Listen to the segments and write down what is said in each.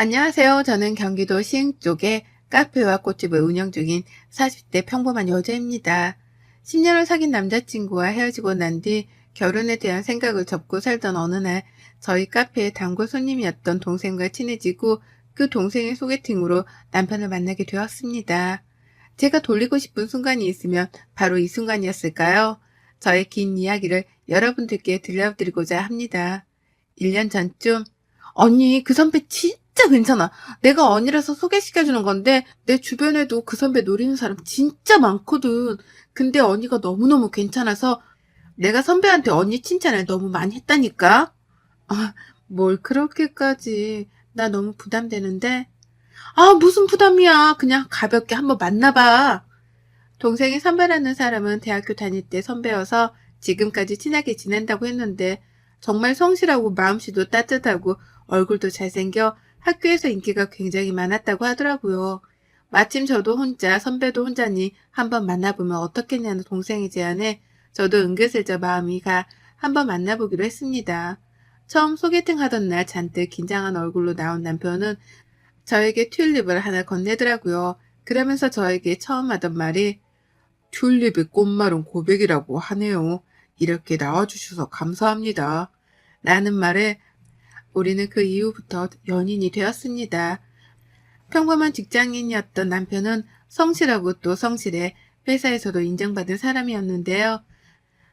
안녕하세요. 저는 경기도 시흥 쪽에 카페와 꽃집을 운영 중인 40대 평범한 여자입니다. 10년을 사귄 남자친구와 헤어지고 난 뒤 결혼에 대한 생각을 접고 살던 어느 날 저희 카페의 단골 손님이었던 동생과 친해지고 그 동생의 소개팅으로 남편을 만나게 되었습니다. 제가 돌리고 싶은 순간이 있으면 바로 이 순간이었을까요? 저의 긴 이야기를 여러분들께 들려드리고자 합니다. 1년 전쯤 언니, 그 선배 진짜 괜찮아. 내가 언니라서 소개시켜주는 건데, 내 주변에도 그 선배 노리는 사람 진짜 많거든. 근데 언니가 너무너무 괜찮아서 내가 선배한테 언니 칭찬을 너무 많이 했다니까? 아, 뭘 그렇게까지. 나 너무 부담되는데? 아, 무슨 부담이야. 그냥 가볍게 한번 만나봐. 동생이 선배라는 사람은 대학교 다닐 때 선배여서 지금까지 친하게 지낸다고 했는데 정말 성실하고 마음씨도 따뜻하고 얼굴도 잘생겨 학교에서 인기가 굉장히 많았다고 하더라고요. 마침 저도 혼자 선배도 혼자니 한번 만나보면 어떻겠냐는 동생의 제안에 저도 은근슬쩍 마음이 가 한번 만나보기로 했습니다. 처음 소개팅 하던 날 잔뜩 긴장한 얼굴로 나온 남편은 저에게 튤립을 하나 건네더라고요. 그러면서 저에게 처음 하던 말이 튤립의 꽃말은 고백이라고 하네요. 이렇게 나와주셔서 감사합니다. 라는 말에 우리는 그 이후부터 연인이 되었습니다. 평범한 직장인이었던 남편은 성실하고 또 성실해 회사에서도 인정받은 사람이었는데요.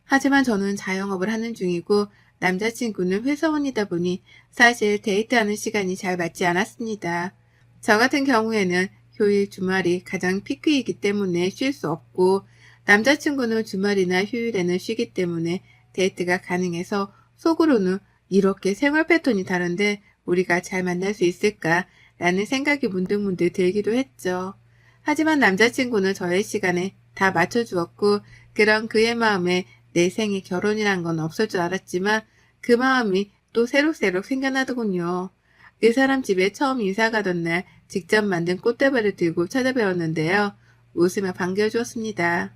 하지만 저는 자영업을 하는 중이고 남자친구는 회사원이다 보니 사실 데이트하는 시간이 잘 맞지 않았습니다. 저 같은 경우에는 휴일, 주말이 가장 피크이기 때문에 쉴 수 없고 남자친구는 주말이나 휴일에는 쉬기 때문에 데이트가 가능해서 속으로는 이렇게 생활 패턴이 다른데 우리가 잘 만날 수 있을까? 라는 생각이 문득문득 들기도 했죠. 하지만 남자친구는 저의 시간에 다 맞춰주었고 그런 그의 마음에 내 생에 결혼이란 건 없을 줄 알았지만 그 마음이 또 새록새록 생겨나더군요. 그 사람 집에 처음 이사 가던 날 직접 만든 꽃다발을 들고 찾아뵈었는데요. 웃으며 반겨주었습니다.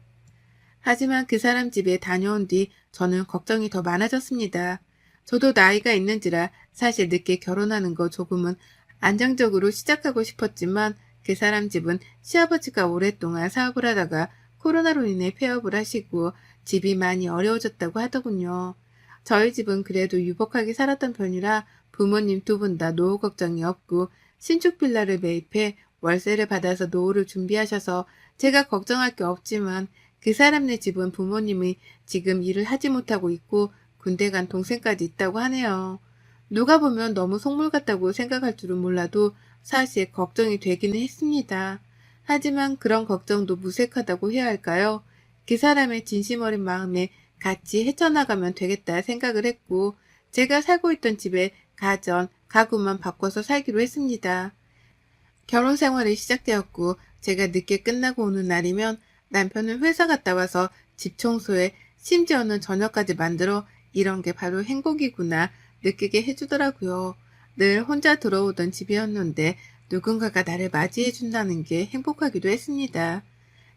하지만 그 사람 집에 다녀온 뒤 저는 걱정이 더 많아졌습니다. 저도 나이가 있는지라 사실 늦게 결혼하는 거 조금은 안정적으로 시작하고 싶었지만 그 사람 집은 시아버지가 오랫동안 사업을 하다가 코로나로 인해 폐업을 하시고 집이 많이 어려워졌다고 하더군요. 저희 집은 그래도 유복하게 살았던 편이라 부모님 두 분 다 노후 걱정이 없고 신축 빌라를 매입해 월세를 받아서 노후를 준비하셔서 제가 걱정할 게 없지만 그 사람네 집은 부모님이 지금 일을 하지 못하고 있고 군대 간 동생까지 있다고 하네요. 누가 보면 너무 속물 같다고 생각할 줄은 몰라도 사실 걱정이 되기는 했습니다. 하지만 그런 걱정도 무색하다고 해야 할까요? 그 사람의 진심 어린 마음에 같이 헤쳐나가면 되겠다 생각을 했고 제가 살고 있던 집에 가전, 가구만 바꿔서 살기로 했습니다. 결혼 생활이 시작되었고 제가 늦게 끝나고 오는 날이면 남편은 회사 갔다 와서 집 청소에 심지어는 저녁까지 만들어 이런 게 바로 행복이구나 느끼게 해주더라고요. 늘 혼자 들어오던 집이었는데 누군가가 나를 맞이해 준다는 게 행복하기도 했습니다.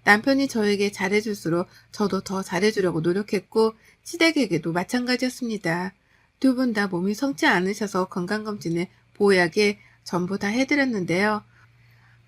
남편이 저에게 잘해줄수록 저도 더 잘해주려고 노력했고 시댁에게도 마찬가지였습니다. 두 분 다 몸이 성치 않으셔서 건강검진을 보약에 전부 다 해드렸는데요.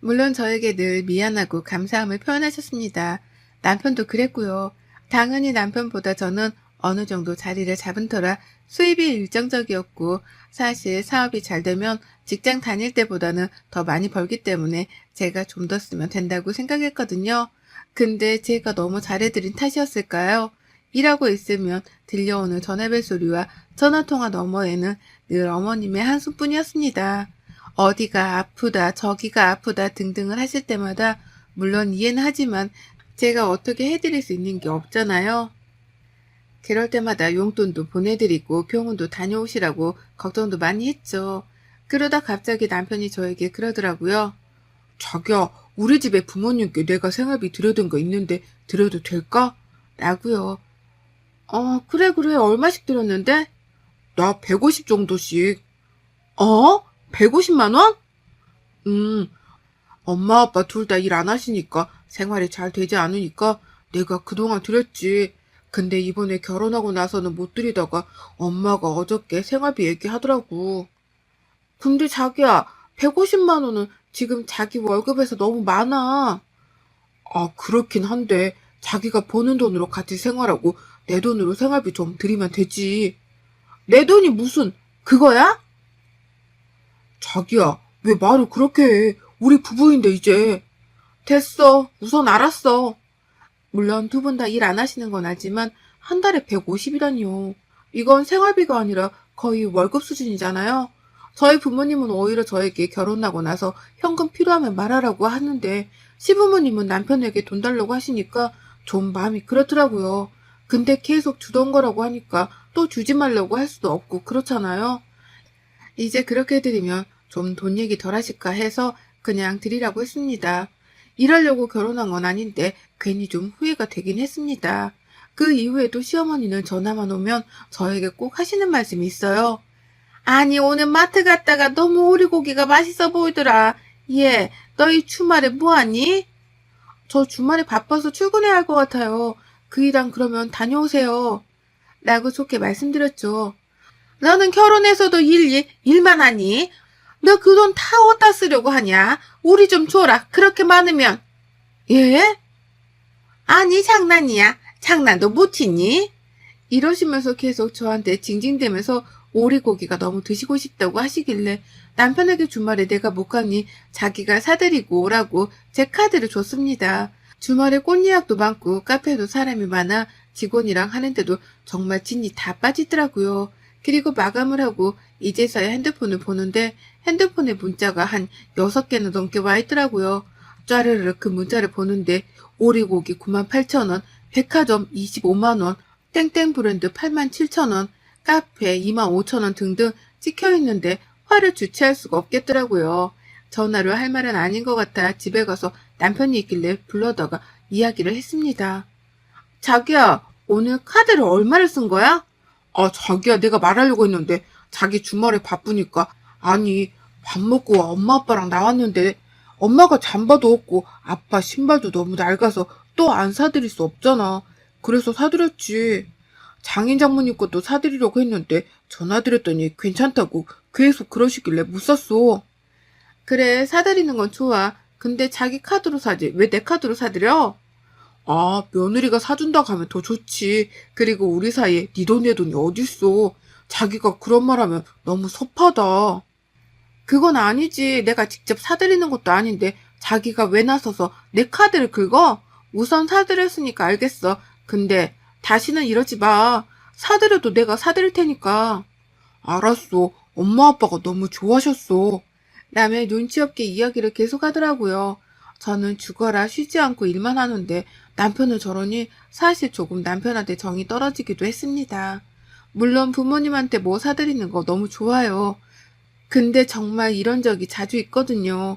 물론 저에게 늘 미안하고 감사함을 표현하셨습니다. 남편도 그랬고요. 당연히 남편보다 저는 어느 정도 자리를 잡은 터라 수입이 일정적이었고 사실 사업이 잘 되면 직장 다닐 때보다는 더 많이 벌기 때문에 제가 좀 더 쓰면 된다고 생각했거든요. 근데 제가 너무 잘해드린 탓이었을까요? 일하고 있으면 들려오는 전화벨 소리와 전화통화 너머에는 늘 어머님의 한숨뿐이었습니다. 어디가 아프다, 저기가 아프다 등등을 하실 때마다 물론 이해는 하지만 제가 어떻게 해드릴 수 있는 게 없잖아요. 그럴 때마다 용돈도 보내드리고 병원도 다녀오시라고 걱정도 많이 했죠. 그러다 갑자기 남편이 저에게 그러더라고요. 자기야, 우리 집에 부모님께 내가 생활비 드려둔 거 있는데 드려도 될까? 라고요. 그래. 얼마씩 드렸는데? 나 150 정도씩. 150만 원? 음, 엄마 아빠 둘 다 일 안 하시니까 생활이 잘 되지 않으니까 내가 그동안 드렸지. 근데 이번에 결혼하고 나서는 못 드리다가 엄마가 어저께 생활비 얘기하더라고. 근데 자기야, 150만 원은 지금 자기 월급에서 너무 많아. 아, 그렇긴 한데 자기가 버는 돈으로 같이 생활하고 내 돈으로 생활비 좀 드리면 되지. 내 돈이 무슨 그거야? 자기야, 왜 말을 그렇게 해? 우리 부부인데 이제. 됐어. 우선 알았어. 물론 두 분 다 일 안 하시는 건 알지만 한 달에 150이라니요. 이건 생활비가 아니라 거의 월급 수준이잖아요. 저희 부모님은 오히려 저에게 결혼하고 나서 현금 필요하면 말하라고 하는데 시부모님은 남편에게 돈 달라고 하시니까 좀 마음이 그렇더라고요. 근데 계속 주던 거라고 하니까 또 주지 말라고 할 수도 없고 그렇잖아요. 이제 그렇게 드리면 좀 돈 얘기 덜 하실까 해서 그냥 드리라고 했습니다. 이러려고 결혼한 건 아닌데 괜히 좀 후회가 되긴 했습니다. 그 이후에도 시어머니는 전화만 오면 저에게 꼭 하시는 말씀이 있어요. 아니, 오늘 마트 갔다가 너무 오리고기가 맛있어 보이더라. 얘, 너희 주말에 뭐하니? 저 주말에 바빠서 출근해야 할 것 같아요. 그 일랑 그러면 다녀오세요. 라고 좋게 말씀드렸죠. 너는 결혼해서도 일만 하니? 너 그 돈 다 어디다 쓰려고 하냐? 우리 좀 줘라. 그렇게 많으면. 예? 아니, 장난이야. 장난도 못 치니? 이러시면서 계속 저한테 징징대면서 오리고기가 너무 드시고 싶다고 하시길래 남편에게 주말에 내가 못 가니 자기가 사드리고 오라고 제 카드를 줬습니다. 주말에 꽃 예약도 많고 카페도 사람이 많아 직원이랑 하는데도 정말 진이 다 빠지더라고요. 그리고 마감을 하고 이제서야 핸드폰을 보는데 핸드폰에 문자가 한 6개나 넘게 와 있더라고요. 짜르르 그 문자를 보는데 오리고기 98,000원, 백화점 25만원, 땡땡 브랜드 87,000원, 카페 25,000원 등등 찍혀있는데 화를 주체할 수가 없겠더라고요. 전화로 할 말은 아닌 것 같아 집에 가서 남편이 있길래 불러다가 이야기를 했습니다. 자기야, 오늘 카드를 얼마를 쓴 거야? 아, 자기야, 내가 말하려고 했는데 자기 주말에 바쁘니까. 아니, 밥 먹고 엄마 아빠랑 나왔는데 엄마가 잠바도 없고 아빠 신발도 너무 낡아서 또 안 사드릴 수 없잖아. 그래서 사드렸지. 장인 장모님 것도 사드리려고 했는데 전화드렸더니 괜찮다고 계속 그러시길래 못 샀어. 그래, 사드리는 건 좋아. 근데 자기 카드로 사지. 왜 내 카드로 사드려? 아, 며느리가 사준다고 하면 더 좋지. 그리고 우리 사이에 네 돈 내 돈이 어딨어. 자기가 그런 말 하면 너무 섭하다. 그건 아니지. 내가 직접 사드리는 것도 아닌데 자기가 왜 나서서 내 카드를 긁어? 우선 사드렸으니까 알겠어. 근데 다시는 이러지 마. 사드려도 내가 사드릴 테니까. 알았어. 엄마 아빠가 너무 좋아하셨어. 라며 눈치 없게 이야기를 계속하더라고요. 저는 죽어라 쉬지 않고 일만 하는데 남편은 저러니 사실 조금 남편한테 정이 떨어지기도 했습니다. 물론 부모님한테 뭐 사드리는 거 너무 좋아요. 근데 정말 이런 적이 자주 있거든요.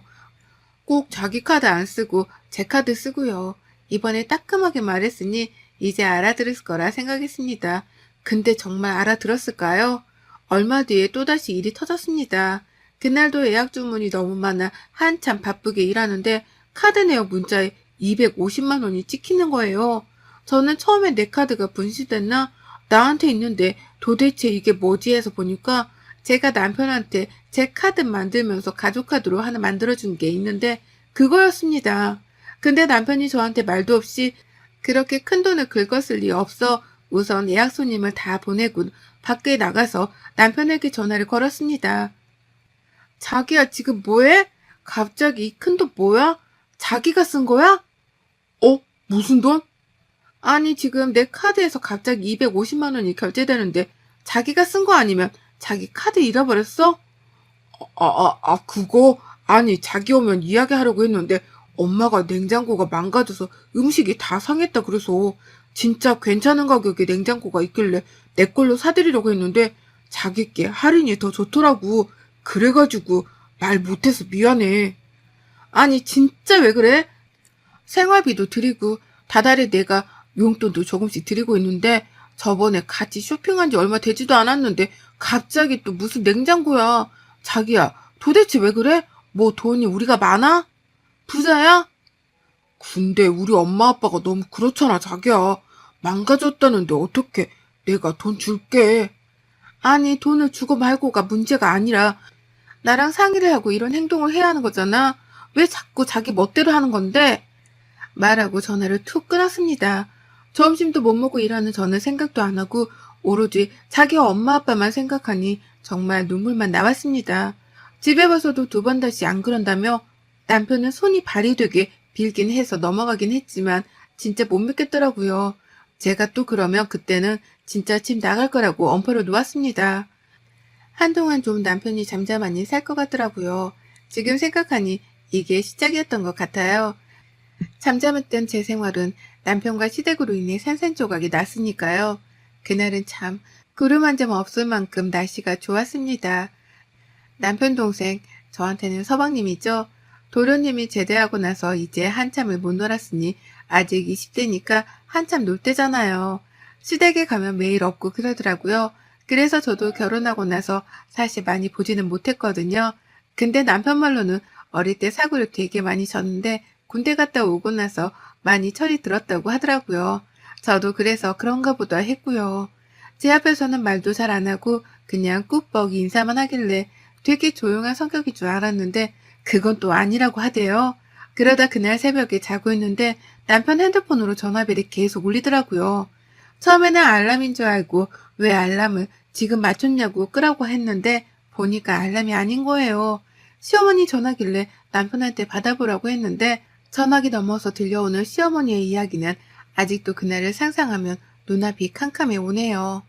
꼭 자기 카드 안 쓰고 제 카드 쓰고요. 이번에 따끔하게 말했으니 이제 알아들을 거라 생각했습니다. 근데 정말 알아들었을까요? 얼마 뒤에 또다시 일이 터졌습니다. 그날도 예약 주문이 너무 많아 한참 바쁘게 일하는데 카드 내역 문자에 250만 원이 찍히는 거예요. 저는 처음에 내 카드가 분실됐나? 나한테 있는데 도대체 이게 뭐지 해서 보니까 제가 남편한테 제 카드 만들면서 가족 카드로 하나 만들어준 게 있는데 그거였습니다. 근데 남편이 저한테 말도 없이 그렇게 큰 돈을 긁었을 리 없어 우선 예약 손님을 다 보내고 밖에 나가서 남편에게 전화를 걸었습니다. 자기야, 지금 뭐해? 갑자기 이 큰 돈 뭐야? 자기가 쓴 거야? 어? 무슨 돈? 아니, 지금 내 카드에서 갑자기 250만 원이 결제되는데 자기가 쓴 거 아니면 자기 카드 잃어버렸어? 그거? 아니, 자기 오면 이야기하려고 했는데 엄마가 냉장고가 망가져서 음식이 다 상했다 그래서 진짜 괜찮은 가격에 냉장고가 있길래 내 걸로 사드리려고 했는데 자기께 할인이 더 좋더라고. 그래가지고 말 못해서 미안해. 아니, 진짜 왜 그래? 생활비도 드리고 다달이 내가 용돈도 조금씩 드리고 있는데 저번에 같이 쇼핑한 지 얼마 되지도 않았는데 갑자기 또 무슨 냉장고야. 자기야, 도대체 왜 그래? 뭐 돈이 우리가 많아? 부자야? 근데 우리 엄마 아빠가 너무 그렇잖아, 자기야. 망가졌다는데 어떻게 내가 돈 줄게. 아니, 돈을 주고 말고가 문제가 아니라 나랑 상의를 하고 이런 행동을 해야 하는 거잖아. 왜 자꾸 자기 멋대로 하는 건데? 말하고 전화를 툭 끊었습니다. 점심도 못 먹고 일하는 저는 생각도 안 하고 오로지 자기 엄마 아빠만 생각하니 정말 눈물만 나왔습니다. 집에 와서도 두 번 다시 안 그런다며 남편은 손이 발이 되게 빌긴 해서 넘어가긴 했지만 진짜 못 믿겠더라고요. 제가 또 그러면 그때는 진짜 집 나갈 거라고 엄포로 놓았습니다. 한동안 좀 남편이 잠잠하니 살 것 같더라고요. 지금 생각하니 이게 시작이었던 것 같아요. 잠잠했던 제 생활은 남편과 시댁으로 인해 산산조각이 났으니까요. 그날은 참 구름 한 점 없을 만큼 날씨가 좋았습니다. 남편 동생, 저한테는 서방님이죠. 도련님이 제대하고 나서 이제 한참을 못 놀았으니 아직 20대니까 한참 놀 때잖아요. 시댁에 가면 매일 없고 그러더라고요. 그래서 저도 결혼하고 나서 사실 많이 보지는 못했거든요. 근데 남편 말로는 어릴 때 사고를 되게 많이 쳤는데 군대 갔다 오고 나서 많이 철이 들었다고 하더라고요. 저도 그래서 그런가 보다 했고요. 제 앞에서는 말도 잘 안 하고 그냥 꾹뻑 인사만 하길래 되게 조용한 성격인 줄 알았는데 그건 또 아니라고 하대요. 그러다 그날 새벽에 자고 있는데 남편 핸드폰으로 전화벨이 계속 울리더라고요. 처음에는 알람인 줄 알고 왜 알람을 지금 맞췄냐고 끄라고 했는데 보니까 알람이 아닌 거예요. 시어머니 전화길래 남편한테 받아보라고 했는데 전화기 넘어서 들려오는 시어머니의 이야기는 아직도 그날을 상상하면 눈앞이 캄캄해 오네요.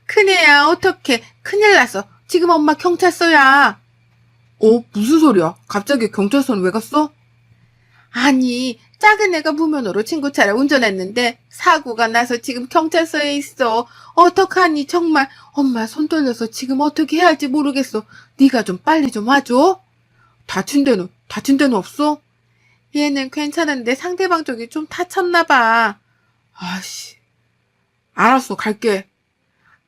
큰애야, 어떡해. 큰일 났어. 지금 엄마 경찰서야. 무슨 소리야? 갑자기 경찰서는 왜 갔어? 아니, 작은 애가 무면허로 친구 차를 운전했는데 사고가 나서 지금 경찰서에 있어. 어떡하니 정말 엄마 손 떨려서 지금 어떻게 해야 할지 모르겠어. 네가 좀 빨리 좀 와줘. 다친 데는 없어? 얘는 괜찮은데 상대방 쪽이 좀 다쳤나 봐. 아씨, 알았어, 갈게.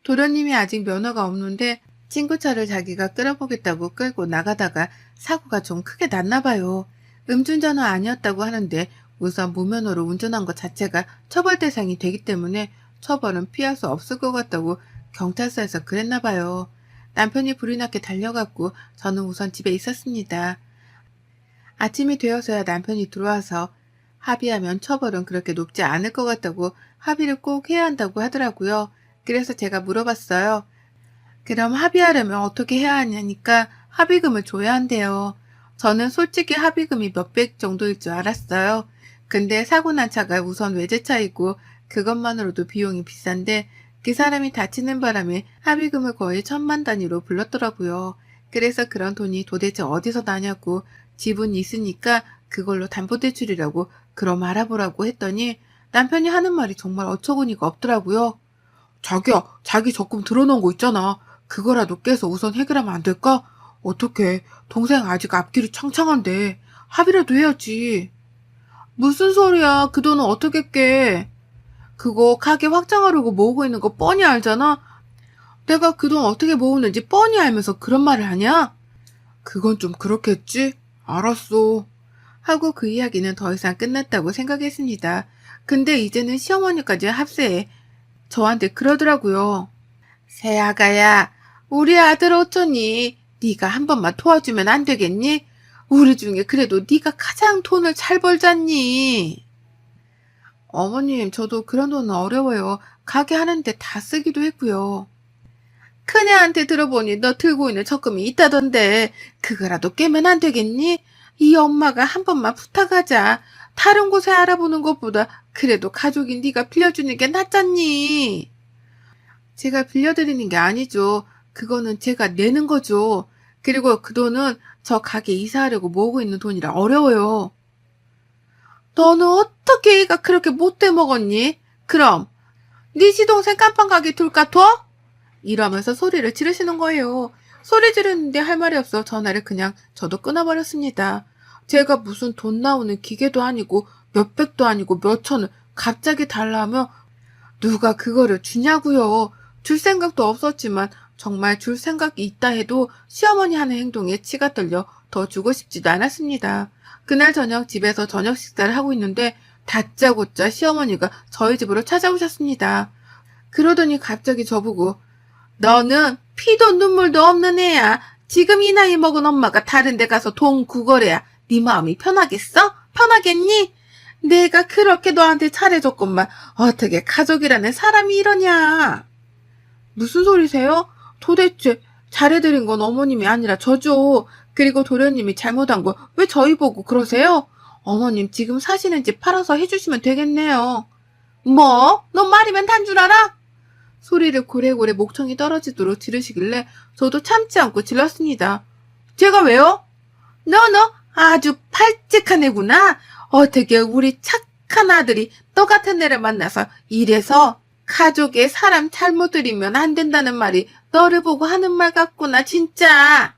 도련님이 아직 면허가 없는데 친구 차를 자기가 끌어보겠다고 끌고 나가다가 사고가 좀 크게 났나 봐요. 음주운전은 아니었다고 하는데 우선 무면허로 운전한 것 자체가 처벌 대상이 되기 때문에 처벌은 피할 수 없을 것 같다고 경찰서에서 그랬나 봐요. 남편이 불이 나게 달려갔고 저는 우선 집에 있었습니다. 아침이 되어서야 남편이 들어와서 합의하면 처벌은 그렇게 높지 않을 것 같다고 합의를 꼭 해야 한다고 하더라고요. 그래서 제가 물어봤어요. 그럼 합의하려면 어떻게 해야 하냐니까 합의금을 줘야 한대요. 저는 솔직히 합의금이 몇백 정도일 줄 알았어요. 근데 사고 난 차가 우선 외제차이고 그것만으로도 비용이 비싼데 그 사람이 다치는 바람에 합의금을 거의 1,000만 단위로 불렀더라고요. 그래서 그런 돈이 도대체 어디서 나냐고 지분이 있으니까 그걸로 담보대출이라고 그럼 알아보라고 했더니 남편이 하는 말이 정말 어처구니가 없더라고요. 자기야, 자기 적금 들어놓은 거 있잖아. 그거라도 깨서 우선 해결하면 안 될까? 어떡해. 동생 아직 앞길이 창창한데 합의라도 해야지. 무슨 소리야. 그 돈은 어떻게 깨? 그거 가게 확장하려고 모으고 있는 거 뻔히 알잖아. 내가 그 돈 어떻게 모으는지 뻔히 알면서 그런 말을 하냐? 그건 좀 그렇겠지? 알았어. 하고 그 이야기는 더 이상 끝났다고 생각했습니다. 근데 이제는 시어머니까지 합세해 저한테 그러더라고요. 새아가야, 우리 아들 어쩌니? 네가 한 번만 도와주면 안 되겠니? 우리 중에 그래도 네가 가장 돈을 잘 벌잖니. 어머님, 저도 그런 돈은 어려워요. 가게 하는데 다 쓰기도 했고요. 큰애한테 들어보니 너 들고 있는 적금이 있다던데 그거라도 깨면 안 되겠니? 이 엄마가 한 번만 부탁하자. 다른 곳에 알아보는 것보다 그래도 가족인 네가 빌려주는 게 낫잖니. 제가 빌려드리는 게 아니죠. 그거는 제가 내는 거죠. 그리고 그 돈은 저 가게 이사하려고 모으고 있는 돈이라 어려워요. 너는 어떻게 애가 그렇게 못돼 먹었니? 그럼 네 시동생 깜빵 가게 둘까 둬? 이러면서 소리를 지르시는 거예요. 소리 지르는데 할 말이 없어 전화를 그냥 저도 끊어버렸습니다. 제가 무슨 돈 나오는 기계도 아니고 몇백도 아니고 몇천을 갑자기 달라하며 누가 그거를 주냐고요. 줄 생각도 없었지만 정말 줄 생각이 있다 해도 시어머니 하는 행동에 치가 떨려 더 주고 싶지도 않았습니다. 그날 저녁 집에서 저녁 식사를 하고 있는데 다짜고짜 시어머니가 저희 집으로 찾아오셨습니다. 그러더니 갑자기 저보고 너는 피도 눈물도 없는 애야. 지금 이 나이 먹은 엄마가 다른 데 가서 돈 구걸해야 네 마음이 편하겠어? 편하겠니? 내가 그렇게 너한테 잘해줬건만 어떻게 가족이라는 사람이 이러냐? 무슨 소리세요? 도대체 잘해드린 건 어머님이 아니라 저죠. 그리고 도련님이 잘못한 거 왜 저희 보고 그러세요? 어머님 지금 사시는 집 팔아서 해주시면 되겠네요. 뭐? 너 말이면 단 줄 알아? 소리를 고래고래 목청이 떨어지도록 지르시길래 저도 참지 않고 질렀습니다. 제가 왜요? 너 아주 발칙한 애구나. 어떻게 우리 착한 아들이 너 같은 애를 만나서 이래서 가족의 사람 잘못 들이면 안 된다는 말이 너를 보고 하는 말 같구나 진짜.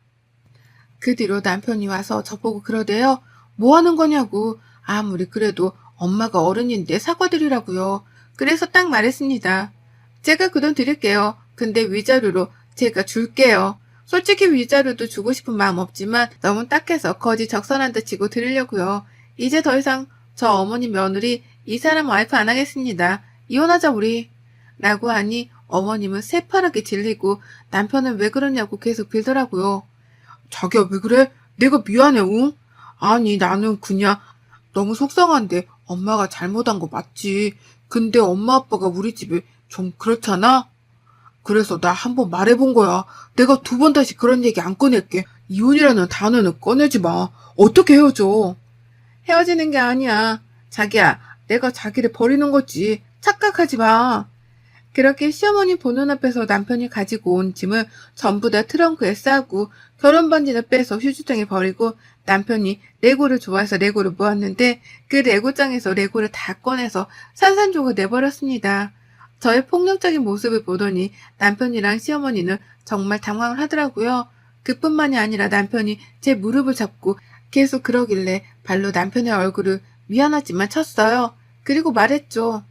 그 뒤로 남편이 와서 저보고 그러대요. 뭐 하는 거냐고. 아무리 그래도 엄마가 어른인데 사과드리라고요. 그래서 딱 말했습니다. 제가 그 돈 드릴게요. 근데 위자료로 제가 줄게요. 솔직히 위자료도 주고 싶은 마음 없지만 너무 딱해서 거지 적선한 듯 치고 드리려고요. 이제 더 이상 저 어머니 며느리 이 사람 와이프 안 하겠습니다. 이혼하자 우리. 라고 하니 어머님은 새파랗게 질리고 남편은 왜 그러냐고 계속 빌더라고요. 자기야 왜 그래? 내가 미안해 응? 아니 나는 그냥 너무 속상한데 엄마가 잘못한 거 맞지. 근데 엄마 아빠가 우리 집에 좀 그렇잖아? 그래서 나 한번 말해본 거야. 내가 두 번 다시 그런 얘기 안 꺼낼게. 이혼이라는 단어는 꺼내지 마. 어떻게 헤어져? 헤어지는 게 아니야. 자기야, 내가 자기를 버리는 거지. 착각하지 마. 그렇게 시어머니 보는 앞에서 남편이 가지고 온 짐을 전부 다 트렁크에 싸고 결혼 반지를 빼서 휴지통에 버리고 남편이 레고를 좋아해서 레고를 모았는데 그 레고장에서 레고를 다 꺼내서 산산조각 내버렸습니다. 저의 폭력적인 모습을 보더니 남편이랑 시어머니는 정말 당황을 하더라고요. 그뿐만이 아니라 남편이 제 무릎을 잡고 계속 그러길래 발로 남편의 얼굴을 미안하지만 쳤어요. 그리고 말했죠.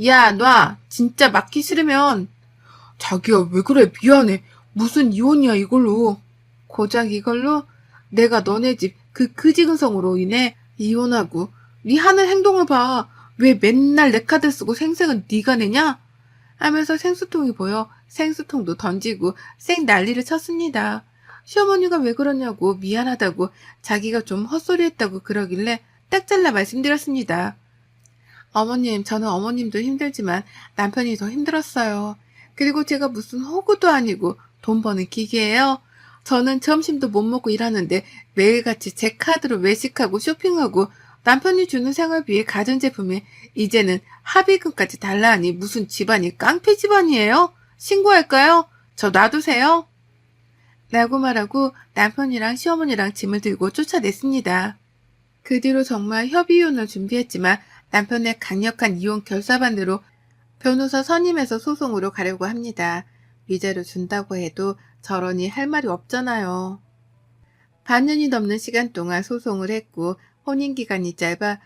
야, 놔. 진짜 맞기 싫으면. 자기야, 왜 그래? 미안해. 무슨 이혼이야, 이걸로. 고작 이걸로? 내가 너네 집 그 그지근성으로 인해 이혼하고 네 하는 행동을 봐. 왜 맨날 내 카드 쓰고 생색은 네가 내냐? 하면서 생수통이 보여 생수통도 던지고 쌩 난리를 쳤습니다. 시어머니가 왜 그러냐고 미안하다고 자기가 좀 헛소리했다고 그러길래 딱 잘라 말씀드렸습니다. 어머님, 저는 어머님도 힘들지만 남편이 더 힘들었어요. 그리고 제가 무슨 호구도 아니고 돈 버는 기계예요. 저는 점심도 못 먹고 일하는데 매일같이 제 카드로 외식하고 쇼핑하고 남편이 주는 생활비에 가전제품에 이제는 합의금까지 달라 하니 무슨 집안이 깡패 집안이에요? 신고할까요? 저 놔두세요. 라고 말하고 남편이랑 시어머니랑 짐을 들고 쫓아냈습니다. 그 뒤로 정말 협의이혼을 준비했지만 남편의 강력한 이혼 결사반대로 변호사 선임해서 소송으로 가려고 합니다. 위자료 준다고 해도 저러니 할 말이 없잖아요. 반년이 넘는 시간 동안 소송을 했고 혼인기간이 짧아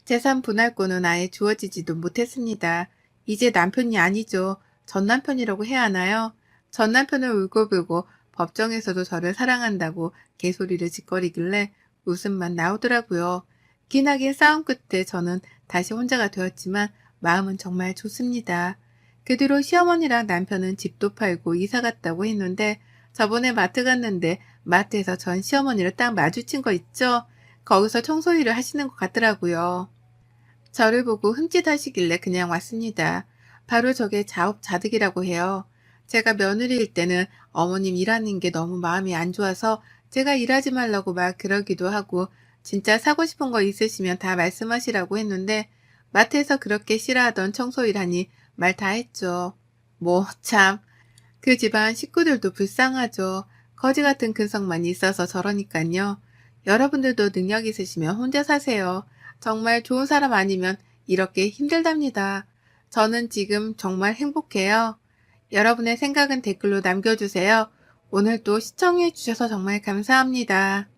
재산 분할권은 아예 주어지지도 못했습니다. 이제 남편이 아니죠. 전 남편이라고 해야 하나요? 전 남편을 울고불고 법정에서도 저를 사랑한다고 개소리를 짓거리길래 웃음만 나오더라고요. 기나긴 싸움 끝에 저는 다시 혼자가 되었지만 마음은 정말 좋습니다. 그 뒤로 시어머니랑 남편은 집도 팔고 이사 갔다고 했는데 저번에 마트 갔는데 마트에서 전 시어머니를 딱 마주친 거 있죠? 거기서 청소 일을 하시는 것 같더라고요. 저를 보고 흠칫하시길래 그냥 왔습니다. 바로 저게 자업자득이라고 해요. 제가 며느리일 때는 어머님 일하는 게 너무 마음이 안 좋아서 제가 일하지 말라고 막 그러기도 하고 진짜 사고 싶은 거 있으시면 다 말씀하시라고 했는데 마트에서 그렇게 싫어하던 청소일 하니 말 다 했죠. 뭐 참, 그 집안 식구들도 불쌍하죠. 거지 같은 근성만 있어서 저러니깐요. 여러분들도 능력 있으시면 혼자 사세요. 정말 좋은 사람 아니면 이렇게 힘들답니다. 저는 지금 정말 행복해요. 여러분의 생각은 댓글로 남겨주세요. 오늘도 시청해주셔서 정말 감사합니다.